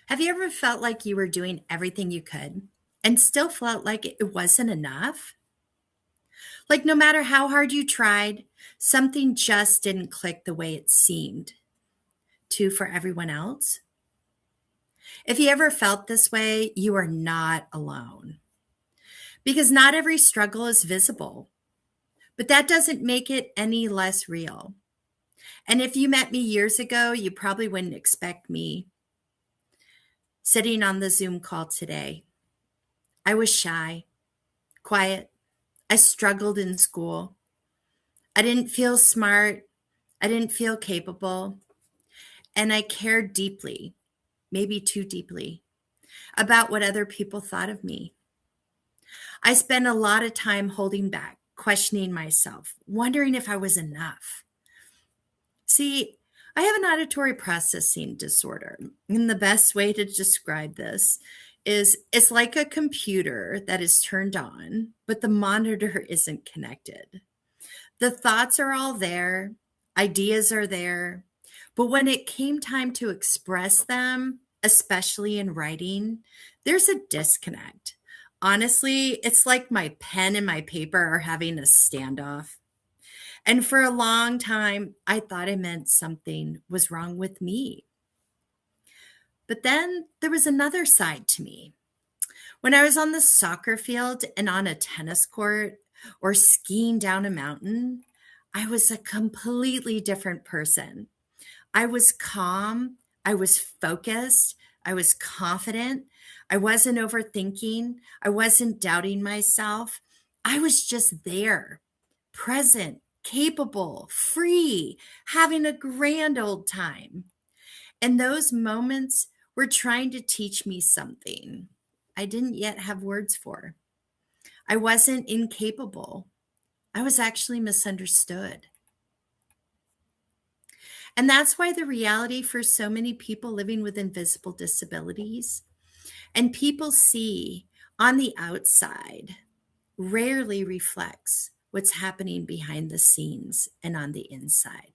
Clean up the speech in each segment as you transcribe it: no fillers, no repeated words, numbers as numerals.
Have you ever felt like you were doing everything you could and still felt like it wasn't enough? Like no matter how hard you tried, something just didn't click the way it seemed to for everyone else? If you ever felt this way, you are not alone because not every struggle is visible, but that doesn't make it any less real. And if you met me years ago, you probably wouldn't expect me sitting on the Zoom call today. I was shy, quiet. I struggled in school. I didn't feel smart. I didn't feel capable. And I cared deeply, maybe too deeply, about what other people thought of me. I spent a lot of time holding back, questioning myself, wondering if I was enough. See, I have an auditory processing disorder. And the best way to describe this is it's like a computer that is turned on, but the monitor isn't connected. The thoughts are all there, ideas are there, but when it came time to express them, especially in writing, there's a disconnect. Honestly, it's like my pen and my paper are having a standoff. And for a long time, I thought it meant something was wrong with me. But then there was another side to me. When I was on the soccer field and on a tennis court or skiing down a mountain, I was a completely different person. I was calm. I was focused. I was confident. I wasn't overthinking. I wasn't doubting myself. I was just there, present, capable, free, having a grand old time. And those moments were trying to teach me something I didn't yet have words for. I wasn't incapable. I was actually misunderstood. And that's why the reality for so many people living with invisible disabilities and people see on the outside rarely reflects what's happening behind the scenes and on the inside.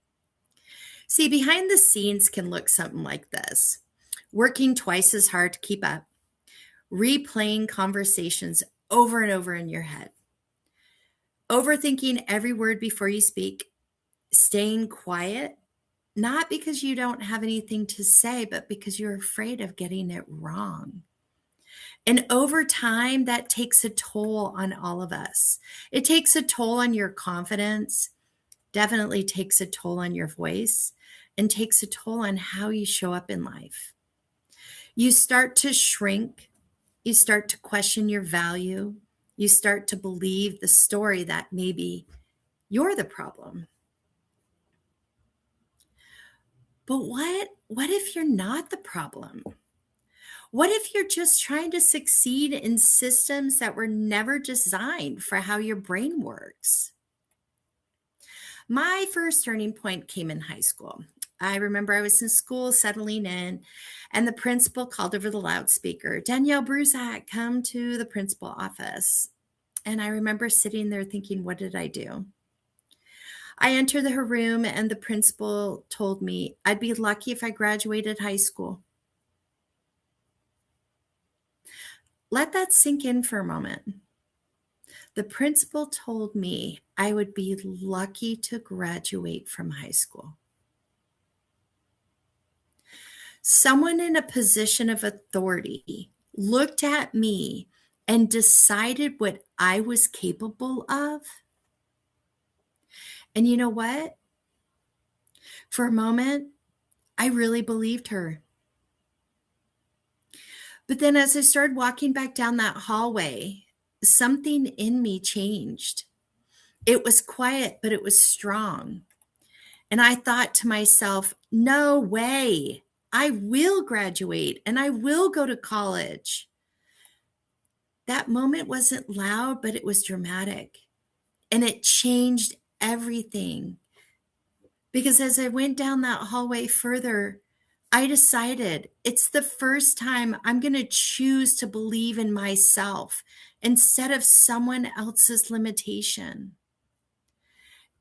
See, behind the scenes can look something like this: working twice as hard to keep up, replaying conversations over and over in your head, overthinking every word before you speak, staying quiet, not because you don't have anything to say, but because you're afraid of getting it wrong. And over time, that takes a toll on all of us. It takes a toll on your confidence, definitely takes a toll on your voice, and takes a toll on how you show up in life. You start to shrink, you start to question your value, you start to believe the story that maybe you're the problem. But what if you're not the problem? What if you're just trying to succeed in systems that were never designed for how your brain works? My first turning point came in high school. I remember I was in school settling in, and the principal called over the loudspeaker, "Danielle, Brzusek, come to the principal office." And I remember sitting there thinking, what did I do? I entered her room, and the principal told me I'd be lucky if I graduated high school. Let that sink in for a moment. The principal told me I would be lucky to graduate from high school. Someone in a position of authority looked at me and decided what I was capable of. And you know what? For a moment, I really believed her. But then as I started walking back down that hallway, something in me changed. It was quiet, but it was strong. And I thought to myself, no way. I will graduate and I will go to college. That moment wasn't loud, but it was dramatic. And it changed everything. Because as I went down that hallway further, I decided it's the first time I'm going to choose to believe in myself instead of someone else's limitation.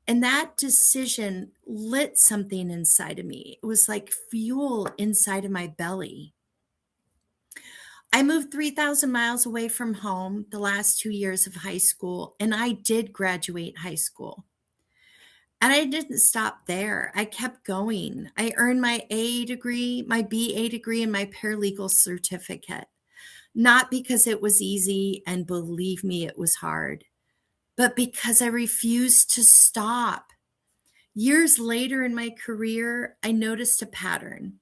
And that decision lit something inside of me. It was like fuel inside of my belly. I moved 3,000 miles away from home the last 2 years of high school, and I did graduate high school. And I didn't stop there. I kept going. I earned my A degree, my BA degree, and my paralegal certificate. Not because it was easy, and believe me, it was hard, but because I refused to stop. Years later in my career, I noticed a pattern.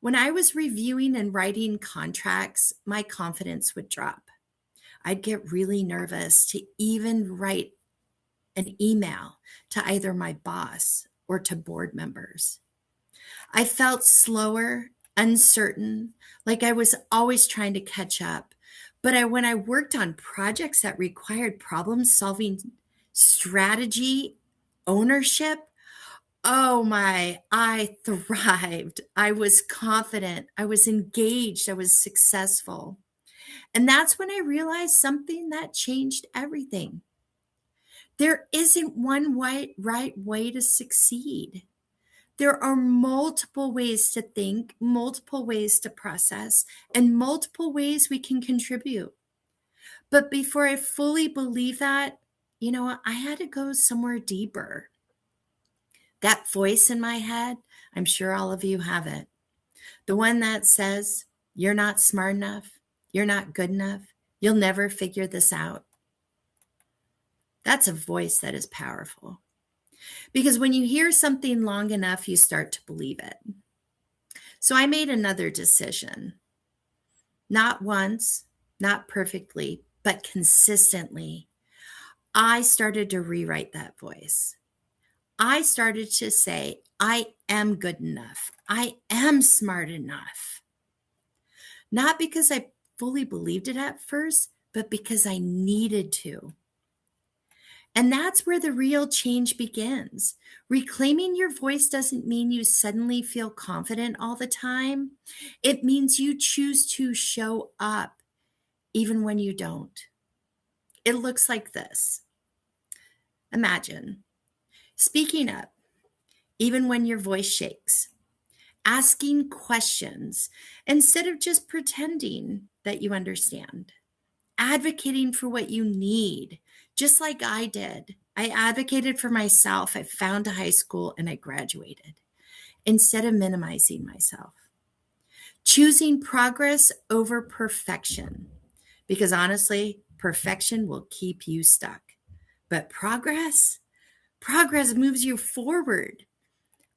When I was reviewing and writing contracts, my confidence would drop. I'd get really nervous to even write an email to either my boss or to board members. I felt slower, uncertain, like I was always trying to catch up. But when I worked on projects that required problem solving, strategy, ownership, oh my, I thrived. I was confident. I was engaged. I was successful. And that's when I realized something that changed everything. There isn't one right way to succeed. There are multiple ways to think, multiple ways to process, and multiple ways we can contribute. But before I fully believe that, I had to go somewhere deeper. That voice in my head, I'm sure all of you have it. The one that says, you're not smart enough, you're not good enough, you'll never figure this out. That's a voice that is powerful. Because when you hear something long enough, you start to believe it. So I made another decision. Not once, not perfectly, but consistently. I started to rewrite that voice. I started to say, I am good enough. I am smart enough. Not because I fully believed it at first, but because I needed to. And that's where the real change begins. Reclaiming your voice doesn't mean you suddenly feel confident all the time. It means you choose to show up even when you don't. It looks like this. Imagine speaking up even when your voice shakes, asking questions instead of just pretending that you understand, advocating for what you need, just like I did. I advocated for myself. I found a high school and I graduated instead of minimizing myself. Choosing progress over perfection, because honestly, perfection will keep you stuck. But progress moves you forward.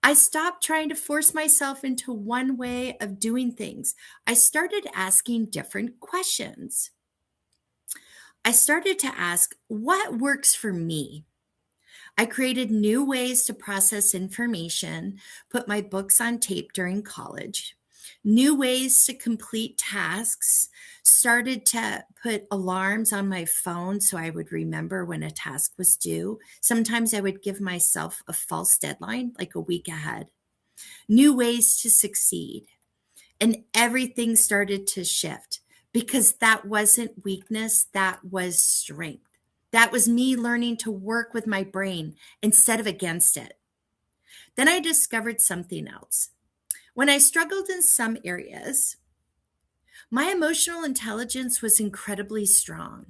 I stopped trying to force myself into one way of doing things. I started asking different questions. I started to ask, what works for me? I created new ways to process information, put my books on tape during college, new ways to complete tasks, started to put alarms on my phone so I would remember when a task was due. Sometimes I would give myself a false deadline, like a week ahead. New ways to succeed. And everything started to shift because that wasn't weakness, that was strength. That was me learning to work with my brain instead of against it. Then I discovered something else. When I struggled in some areas, my emotional intelligence was incredibly strong.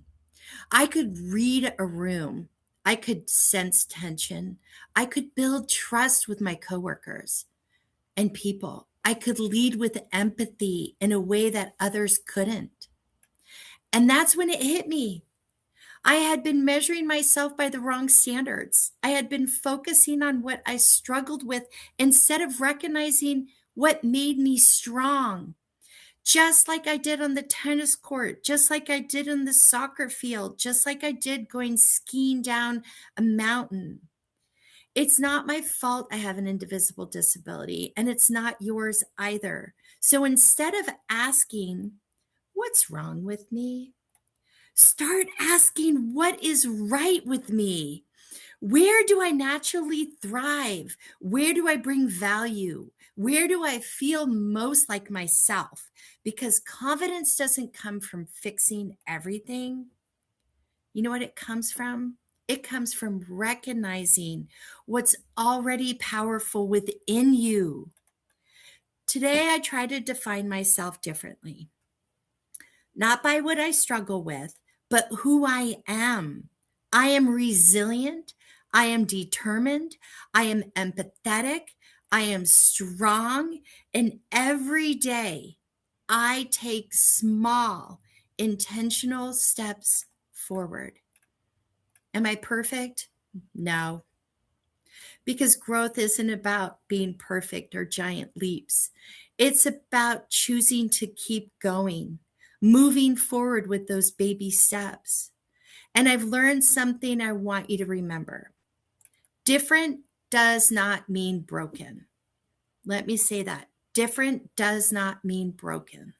I could read a room. I could sense tension. I could build trust with my coworkers and people. I could lead with empathy in a way that others couldn't. And that's when it hit me. I had been measuring myself by the wrong standards. I had been focusing on what I struggled with instead of recognizing what made me strong. Just like I did on the tennis court, just like I did in the soccer field, just like I did going skiing down a mountain. It's not my fault I have an indivisible disability, and it's not yours either. So instead of asking, what's wrong with me? Start asking, what is right with me? Where do I naturally thrive? Where do I bring value? Where do I feel most like myself? Because confidence doesn't come from fixing everything. You know what it comes from? It comes from recognizing what's already powerful within you. Today, I try to define myself differently. not by what I struggle with, but who I am. I am resilient. I am determined. I am empathetic. I am strong. And every day I take small, intentional steps forward. Am I perfect? No, because growth isn't about being perfect or giant leaps. It's about choosing to keep going, moving forward with those baby steps. And I've learned something I want you to remember. Different does not mean broken. Let me say that. Different does not mean broken.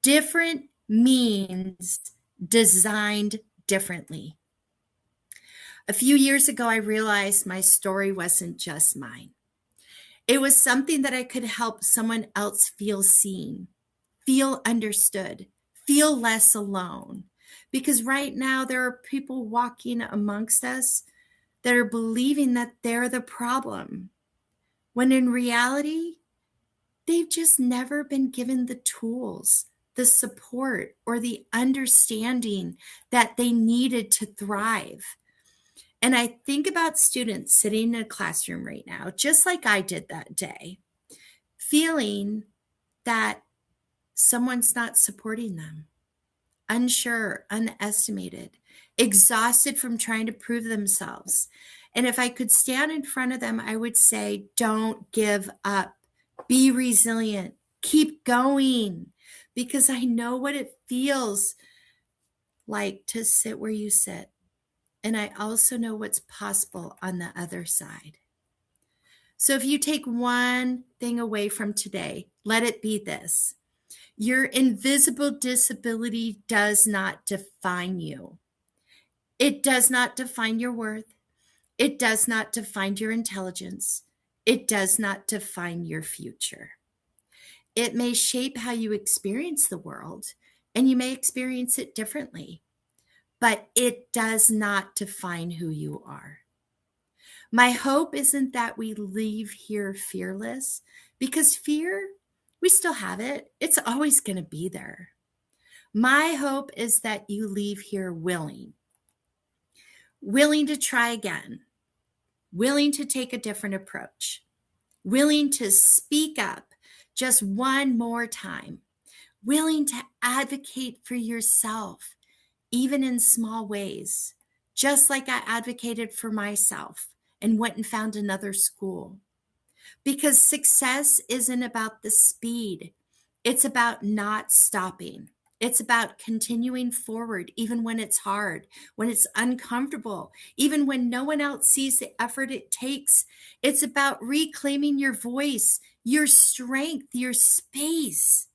Different means designed differently. A few years ago, I realized my story wasn't just mine. It was something that I could help someone else feel seen, feel understood, feel less alone. Because right now, there are people walking amongst us that are believing that they're the problem, when in reality, they've just never been given the tools, the support, or the understanding that they needed to thrive. And I think about students sitting in a classroom right now, just like I did that day, feeling that someone's not supporting them, unsure, unestimated, exhausted from trying to prove themselves. And if I could stand in front of them, I would say, don't give up, be resilient, keep going, because I know what it feels like to sit where you sit. And I also know what's possible on the other side. So if you take one thing away from today, let it be this. Your invisible disability does not define you. It does not define your worth. It does not define your intelligence. It does not define your future. It may shape how you experience the world, and you may experience it differently, but it does not define who you are. My hope isn't that we leave here fearless, because fear, we still have it. It's always going to be there. My hope is that you leave here willing to try again, willing to take a different approach, willing to speak up just one more time, willing to advocate for yourself, even in small ways, just like I advocated for myself and went and found another school. Because success isn't about the speed, it's about not stopping. It's about continuing forward, even when it's hard, when it's uncomfortable, even when no one else sees the effort it takes. It's about reclaiming your voice, your strength, your space.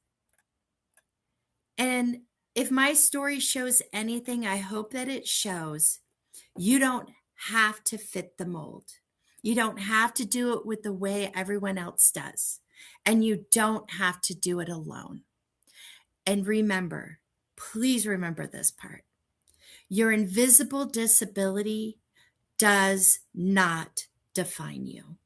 And if my story shows anything, I hope that it shows you don't have to fit the mold. You don't have to do it with the way everyone else does. And you don't have to do it alone. And remember, please remember this part. Your invisible disability does not define you.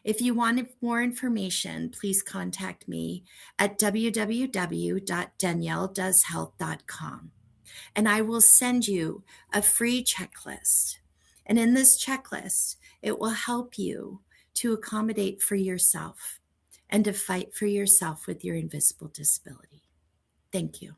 If you want more information, please contact me at www.danielledoeshealth.com, and I will send you a free checklist. And in this checklist, it will help you to accommodate for yourself and to fight for yourself with your invisible disability. Thank you.